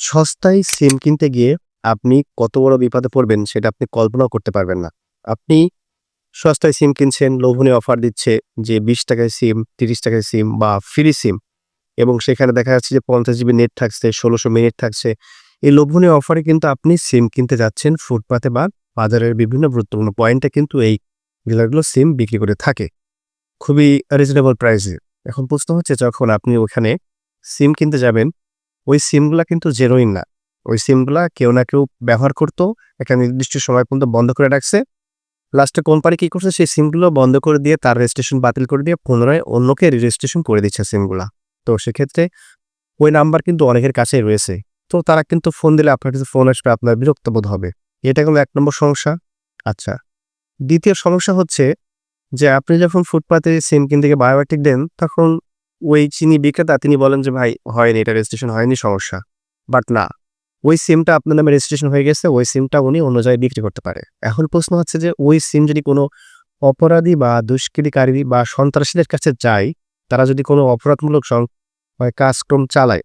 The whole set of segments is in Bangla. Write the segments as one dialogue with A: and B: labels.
A: সস্তায় সিম কিনতে গিয়ে আপনি কত বড় বিপদে পড়বেন সেটা আপনি কল্পনাও করতে পারবেন না। আপনি সস্তায় সিম কিনছেন, লোভনীয় অফার দিচ্ছে যে ৳20 সিম, ৳30 সিম বা ফ্রি সিম এবং সেখানে দেখা যাচ্ছে যে 50 জিবি নেট থাকছে, 1600 মিনিট থাকছে। এই লোভনীয় অফারে কিন্তু আপনি সিম কিনতে যাচ্ছেন ফুটপাতে বা বাজারের বিভিন্ন গুরুত্বপূর্ণ পয়েন্টে কিন্তু এই ডিলারগুলো সিম বিক্রি করে থাকে। খুবই রিজনেবল প্রাইসে। এখন প্রশ্ন হচ্ছে যখন আপনি ওখানে সিম কিনতে যাবেন ওই সিমগুলা কিন্তু জেনুইন না। ওই সিমগুলা কেউ না কেউ ব্যবহার করতো, একটা নির্দিষ্ট সময় পর্যন্ত বন্ধ করে রাখছে। লাস্টে কোম্পানি কি করছে সেই সিমগুলো বন্ধ করে দিয়ে তার রেজিস্ট্রেশন বাতিল করে দিয়ে পুনরায় অন্যকে রেজিস্ট্রেশন করে দিচ্ছে সিমগুলা। তো সেক্ষেত্রে ওই নাম্বার কিন্তু অনেকের কাছেই রয়েছে। তো তারা কিন্তু ফোন দিলে আপনার কাছে ফোন আসবে, আপনার বিরক্ত বোধ হবে। এটা গেল ১ নম্বর সমস্যা। আচ্ছা, ২য় সমস্যা হচ্ছে যে আপনি যখন ফুটপাতে সিম কিনতে গিয়ে বায়োমেট্রিক দেন, তখন ওই যিনি বিক্রেতা তিনি বলেন যে, "ভাই হয়নি, এটা রেজিস্ট্রেশন হয়নি, সমস্যা।" বাট না, ওই সিমটা আপনার নামে রেজিস্ট্রেশন হয়ে গেছে, ওই সিমটা উনি অন্য জায়গায় বিক্রি করতে পারে। এখন প্রশ্ন হচ্ছে যে ওই সিম যদি কোনো অপরাধী বা দুষ্কৃতিকারী বা সন্ত্রাসীদের কাছে যায়, তারা যদি কোনো অপরাধমূলক কাজকর্ম চালায়,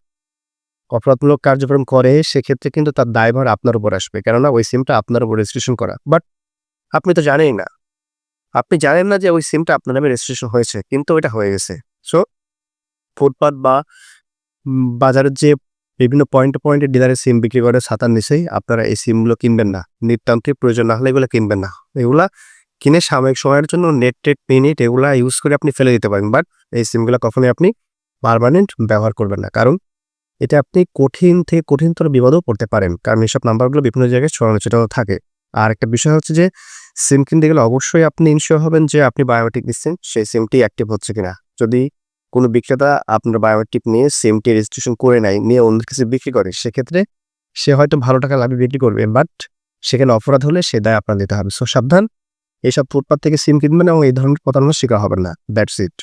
A: অপরাধমূলক কার্যক্রম করে, সেক্ষেত্রে কিন্তু তার দায়ভার আপনার উপর আসবে। কেননা ওই সিমটা আপনার উপর রেজিস্ট্রেশন করা। বাট আপনি তো জানেনই না। আপনি জানেন না যে ওই সিমটা আপনার নামে রেজিস্ট্রেশন হয়েছে। কিন্তু ওইটা হয়ে গেছে। সো ফুটপাত বা বাজারের যে বিভিন্ন পয়েন্টে ডিলারে সিম বিক্রি করে ছাতার নিচেই আপনারা এই সিমগুলো কিনবেন না। নিতান্তই প্রয়োজন না হলে এগুলো কিনবেন না। এগুলা কিনে সাময়িক সময়ের জন্য নেট মিনিট এগুলা ইউজ করে আপনি ফেলে দিতে পারেন। বাট এই সিমগুলা কখনোই আপনি পার্মানেন্ট ব্যবহার করবেন না। কারণ এতে আপনি কঠিন থেকে কঠিনতর বিপদেও পড়তে পারেন। কারণ এসব নাম্বারগুলো বিভিন্ন জায়গায় ছড়ানো ছিটানো থাকে। আর একটা বিষয় হচ্ছে যে সিম কিনতে গেলে অবশ্যই আপনি ইনশিওর হবেন যে আপনি বায়োমেট্রিক দিচ্ছেন, সেই সিমটি অ্যাক্টিভ হচ্ছে কিনা। যদি কোনো বিক্রেতা আপনার বায়োমেট্রিক নিয়ে সিমটি রেজিস্ট্রেশন করে নেয়, নিয়ে অন্যের কাছে বিক্রি করে, সেক্ষেত্রে সে হয়তো ভালো টাকা লাভে বিক্রি করবে। বাট সেখানে অপরাধ হলে সে দায় আপনার নিতে হবে। সো সাবধান, এসব ফুটপাত থেকে সিম কিনবেন এবং এই ধরনের প্রতারণার শিকার হবেন না। That's it.